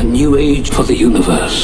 A new age for the universe.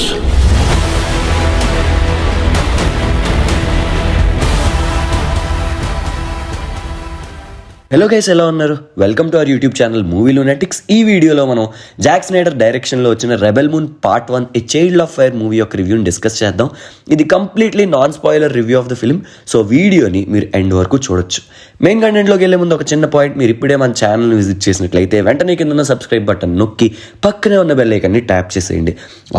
Hello guys, ఎలా ఉన్నారు? Welcome to our YouTube channel Movie Lunatics. ఈ వీడియోలో మనం జాక్ స్నైడర్ డైరెక్షన్లో వచ్చిన Rebel Moon part 1 A Child of Fire movie యొక్క రివ్యూని డిస్కస్ చేద్దాం. ఇది completely non spoiler review of the film, so వీడియోని మీరు ఎండ్ వరకు చూడొచ్చు. మెయిన్ కంటెంట్లోకి వెళ్ళే ముందు ఒక చిన్న పాయింట్: మీరు ఇప్పుడే మన ఛానల్ని విజిట్ చేసినట్లయితే వెంటనే కింద ఉన్న సబ్స్క్రైబ్ బటన్ నొక్కి పక్కనే ఉన్న బెల్ ఐకాన్ని ట్యాప్ చేసేయండి.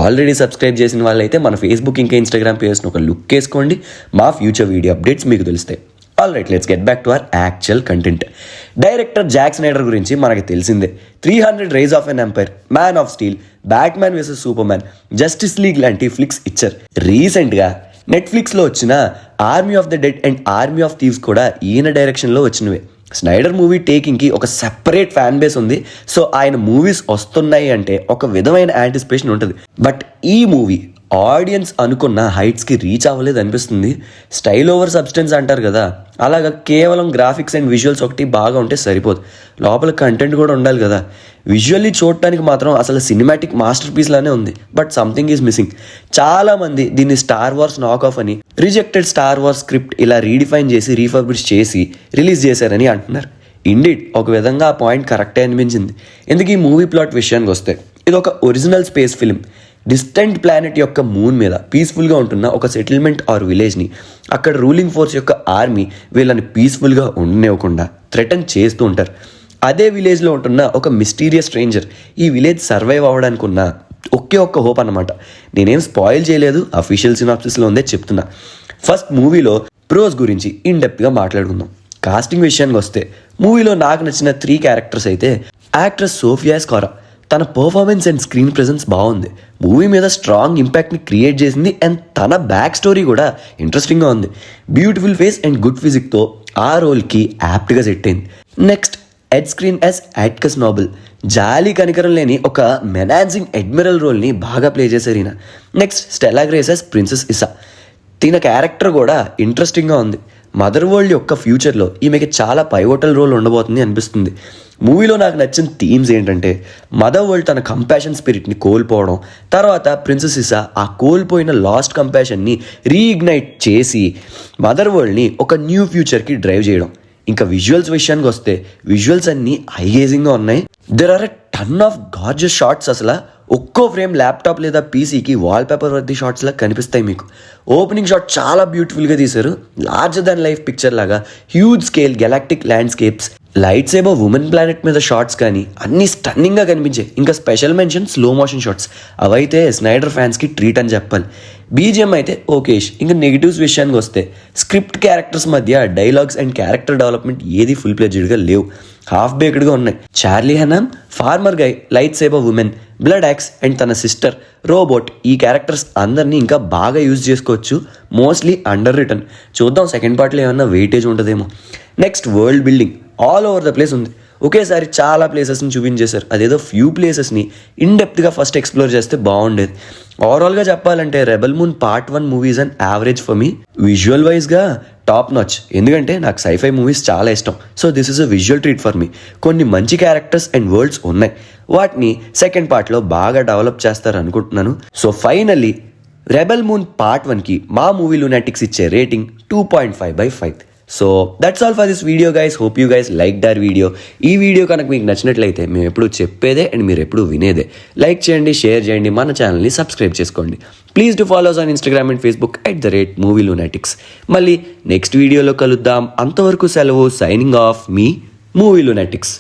ఆల్రెడీ సబ్స్క్రైబ్ చేసిన వాళ్ళైతే మన ఫేస్బుక్ ఇంకా ఇన్స్టాగ్రామ్ పేజ్ని ఒక లుక్ వేసుకోండి. మా ఫ్యూచర్ వీడియో అప్డేట్స్ మీకు తెలుస్తాయి. Alright, let's get back to our actual content. Director Zack Snyder గురించి మనకి తెలిసిందే. 300 Rise of an Empire, Man of Steel, Batman versus Superman, Justice League లాంటి ఫ్లిక్స్ ఇచ్చారు. రీసెంట్గా నెట్ఫ్లిక్స్లో వచ్చిన Army of the Dead and Army of Thieves కూడా ఈయన డైరెక్షన్లో వచ్చినవే. స్నైడర్ మూవీ టేకింగ్కి ఒక సెపరేట్ ఫ్యాన్ బేస్ ఉంది. సో ఆయన మూవీస్ వస్తున్నాయి అంటే ఒక విధమైన యాంటిసిపేషన్ ఉంటుంది. బట్ ఈ మూవీ ఆడియన్స్ అనుకున్న హైట్స్కి రీచ్ అవ్వలేదు అనిపిస్తుంది. స్టైల్ ఓవర్ సబ్స్టెన్స్ అంటారు కదా, అలాగా కేవలం గ్రాఫిక్స్ అండ్ విజువల్స్ ఒకటి బాగా ఉంటే సరిపోదు, లోపల కంటెంట్ కూడా ఉండాలి కదా. విజువల్లీ చూడటానికి మాత్రం అసలు సినిమాటిక్ మాస్టర్ పీస్ లానే ఉంది. But something is missing. చాలామంది దీన్ని స్టార్ వార్స్ నాక్ ఆఫ్ అని, రిజెక్టెడ్ స్టార్ వార్స్ స్క్రిప్ట్ ఇలా రీడిఫైన్ చేసి రీఫర్బిష్ చేసి రిలీజ్ చేశారని అంటున్నారు. ఇండిడ్ ఒక విధంగా ఆ పాయింట్ కరెక్టే అనిపించింది. ఎందుకు ఈ మూవీ ప్లాట్ విషయానికి వస్తే, ఇది ఒక original space film. Distant planet యొక్క మూన్ మీద పీస్ఫుల్గా ఉంటున్న ఒక సెటిల్మెంట్ ఆర్ విలేజ్ని అక్కడ రూలింగ్ ఫోర్స్ యొక్క ఆర్మీ వీళ్ళని పీస్ఫుల్గా ఉండనివ్వకుండా థ్రెటన్ చేస్తూ ఉంటారు. అదే విలేజ్లో ఉంటున్న ఒక మిస్టీరియస్ స్ట్రేంజర్ ఈ విలేజ్ సర్వైవ్ అవ్వడానికి ఉన్న ఒకే ఒక్క హోప్ అన్నమాట. నేనేం స్పాయిల్ చేయలేదు, అఫీషియల్ సినాప్సిస్లో ఉందే చెప్తున్నా. ఫస్ట్ మూవీలో ప్రోస్ గురించి ఇన్ డెప్త్గా మాట్లాడుకుందాం. కాస్టింగ్ విషయానికి వస్తే మూవీలో నాకు నచ్చిన 3 క్యారెక్టర్స్ అయితే, యాక్ట్రెస్ సోఫియా స్కారా, తన పర్ఫార్మెన్స్ అండ్ స్క్రీన్ ప్రెజెన్స్ బాగుంది, మూవీ మీద స్ట్రాంగ్ ఇంపాక్ట్ని క్రియేట్ చేసింది, అండ్ తన బ్యాక్ స్టోరీ కూడా ఇంట్రెస్టింగ్గా ఉంది. బ్యూటిఫుల్ ఫేస్ అండ్ గుడ్ ఫిజిక్తో ఆ రోల్కి యాప్ట్గా సెట్ అయింది. నెక్స్ట్ ఎడ్ స్క్రీన్ యాజ్ యాట్కస్ నోబెల్, జాలీ కనికరం లేని ఒక మెనాజింగ్ అడ్మిరల్ రోల్ని బాగా ప్లే చేశారు ఈయన. Next Stella grace as princess Isa, తిన క్యారెక్టర్ కూడా ఇంట్రెస్టింగ్గా ఉంది. మదర్ వరల్డ్ యొక్క ఫ్యూచర్లో ఈమెకి చాలా పైవోటల్ రోల్ ఉండబోతుంది అనిపిస్తుంది. మూవీలో నాకు నచ్చిన థీమ్స్ ఏంటంటే, మదర్ వరల్డ్ తన కంపాషన్ స్పిరిట్ని కోల్పోవడం, తర్వాత ప్రిన్సెస్ ఇసా ఆ కోల్పోయిన లాస్ట్ కంపాషన్ని రీఇగ్నైట్ చేసి మదర్ వరల్డ్ని ఒక న్యూ ఫ్యూచర్కి డ్రైవ్ చేయడం. ఇంకా విజువల్స్ విషయానికి వస్తే, విజువల్స్ అన్నీ ఐగేజింగ్గా ఉన్నాయి. There are a ton of gorgeous shots. అసలు ఒక్కో ఫ్రేమ్ ల్యాప్టాప్ లేదా పీసీకి వాల్పేపర్ వర్ది షాట్స్లా కనిపిస్తాయి మీకు. ఓపెనింగ్ షాట్ చాలా బ్యూటిఫుల్గా తీశారు. లార్జర్ దాన్ లైఫ్ పిక్చర్ లాగా huge scale galactic landscapes, lights ఏమో ఉమెన్ ప్లానెట్ మీద షాట్స్ కానీ అన్నీ స్టన్నింగ్గా కనిపించాయి. ఇంకా special mention slow motion shots, అవైతే స్నైడర్ ఫ్యాన్స్కి ట్రీట్ అని చెప్పాలి. బీజిఎం అయితే ఓకేష్. ఇంకా నెగిటివ్స్ విషయానికి వస్తే, స్క్రిప్ట్ క్యారెక్టర్స్ మధ్య డైలాగ్స్ అండ్ క్యారెక్టర్ డెవలప్మెంట్ ఏది ఫుల్ ప్లెడ్జ్డ్గా లేవు, హాఫ్ బేక్డ్గా ఉన్నాయి. Charlie Hunnam, farmer guy, light sabre woman, blood axe and తన సిస్టర్ రోబోట్, ఈ క్యారెక్టర్స్ అందరినీ ఇంకా బాగా యూజ్ చేసుకోవచ్చు. Mostly under return. చూద్దాం సెకండ్ పార్ట్లో ఏమన్నా వెయిటేజ్ ఉంటుందేమో. Next world building all over the place ఉంది. ఒకేసారి చాలా ప్లేసెస్ని చూపించేశారు. అదేదో ఫ్యూ ప్లేసెస్ని ఇన్ డెప్త్గా ఫస్ట్ ఎక్స్ప్లోర్ చేస్తే బాగుండేది. ఓవరాల్గా చెప్పాలంటే rebel Moon part 1 movies and average for me. Visual వైజ్గా టాప్ నాచ్, ఎందుకంటే నాకు సైఫై మూవీస్ చాలా ఇష్టం. So this is a visual treat for me. కొన్ని మంచి క్యారెక్టర్స్ అండ్ వరల్డ్స్ ఉన్నాయి, వాటిని సెకండ్ పార్ట్లో బాగా డెవలప్ చేస్తారు అనుకుంటున్నాను. So finally rebel Moon part 1కి మా మూవీ లూనాటిక్స్ ఇచ్చే rating 2.5/5. So that's all for this video guys. Hope you guys like the video. ఈ వీడియో కనుక మీకు నచ్చినట్లయితే, మేము ఎప్పుడు చెప్పేదే అండ్ మీరు ఎప్పుడు వినేదే, లైక్ చేయండి, షేర్ చేయండి, మన ఛానల్ని సబ్స్క్రైబ్ చేసుకోండి. Please do follows on Instagram and Facebook @movie lunatics. మళ్ళీ నెక్స్ట్ వీడియోలో కలుద్దాం. అంతవరకు సెలవు. సైనింగ్ ఆఫ్, మీ మూవీ లూనాటిక్స్.